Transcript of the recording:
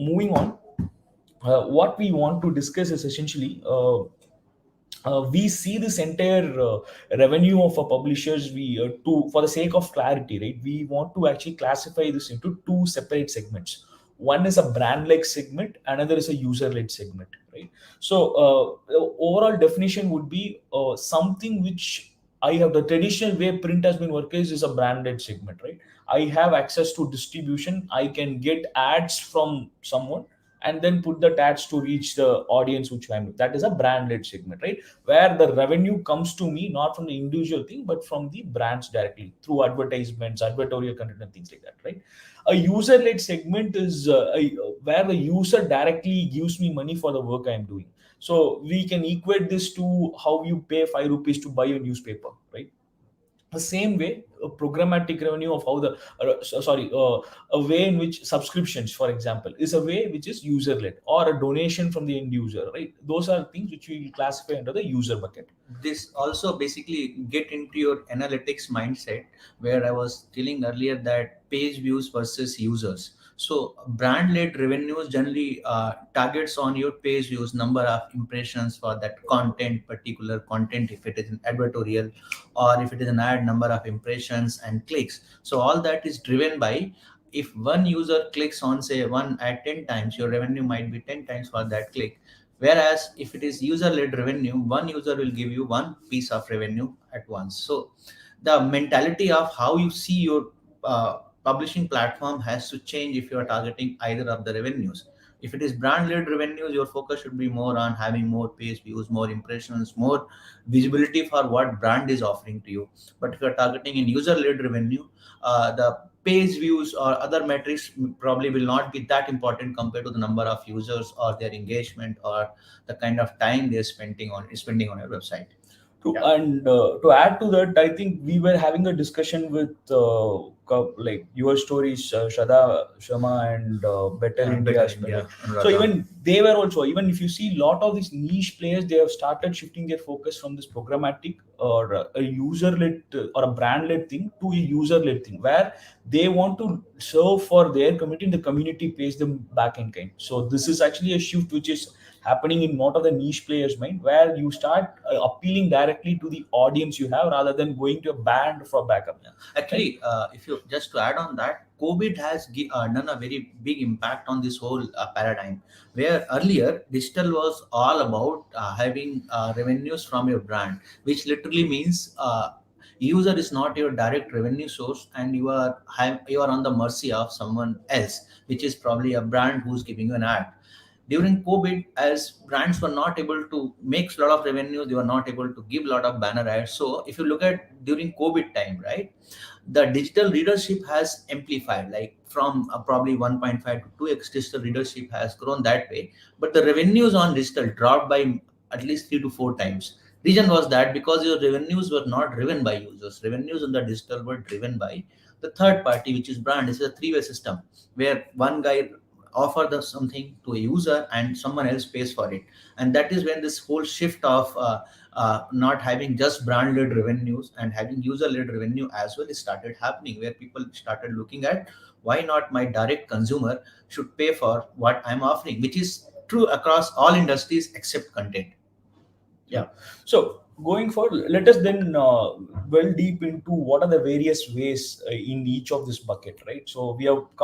moving on, what we want to discuss is essentially we see this entire revenue of a publishers. We to For the sake of clarity, right, we want to actually classify this into two separate segments. One is a brand led segment, another is a user led segment, right? So the overall definition would be something which I have the traditional way print has been working is a branded segment, right? I have access to distribution, I can get ads from someone and then put the ads to reach the audience which I'm. That is a brand led segment, right? Where the revenue comes to me not from the individual thing but from the brands directly through advertisements, advertorial content, and things like that, right? A user led segment is where the user directly gives me money for the work I'm doing. So we can equate this to how you pay 5 rupees to buy a newspaper, right? The same way a programmatic revenue of how the a way in which subscriptions, for example, is a way which is user led, or a donation from the end user, right? Those are things which we classify under the user bucket. This also basically get into your analytics mindset, where I was telling earlier that page views versus users. So brand led revenues generally targets on your page views, number of impressions for that content, particular content, if it is an advertorial or if it is an ad, number of impressions and clicks. So all that is driven by, if one user clicks on say one ad 10 times, your revenue might be 10 times for that click. Whereas if it is user led revenue, one user will give you one piece of revenue at once. So the mentality of how you see your publishing platform has to change if you are targeting either of the revenues. If it is brand led revenues, your focus should be more on having more page views, more impressions, more visibility for what brand is offering to you. But if you're targeting in user led revenue, the page views or other metrics probably will not be that important compared to the number of users or their engagement or the kind of time they're spending on your website. And to add to that, I think we were having a discussion with like your stories, Shada Sharma and Better And India Better as well, India, right? So Anuradha. even they were also, even if you see a lot of these niche players, they have started shifting their focus from this programmatic or a user led or a brand led thing to a user led thing, where they want to serve for their community and the community pays them back in kind. So this is actually a shift which is happening in lot of the niche players mind, where you start appealing directly to the audience you have rather than going to a band for backup. Actually, if you just to add on that, COVID has done a very big impact on this whole paradigm. Where earlier digital was all about having revenues from your brand, which literally means user is not your direct revenue source, and you are on the mercy of someone else, which is probably a brand who's giving you an ad. During COVID, as brands were not able to make a lot of revenue, they were not able to give a lot of banner ads. So if you look at during COVID time, right, the digital readership has amplified, like from probably 1.5 to 2x digital readership has grown that way. But the revenues on digital dropped by at least 3 to 4 times. Reason was that because your revenues were not driven by users, revenues on the digital were driven by the third party, which is brand. This is a three-way system where one guy offer something to a user and someone else pays for it. And that is when this whole shift of not having just brand led revenues and having user led revenue as well started happening, where people started looking at why not my direct consumer should pay for what I'm offering, which is true across all industries except content. Yeah. So going forward, let us then well deep into what are the various ways in each of this bucket, right? So we have come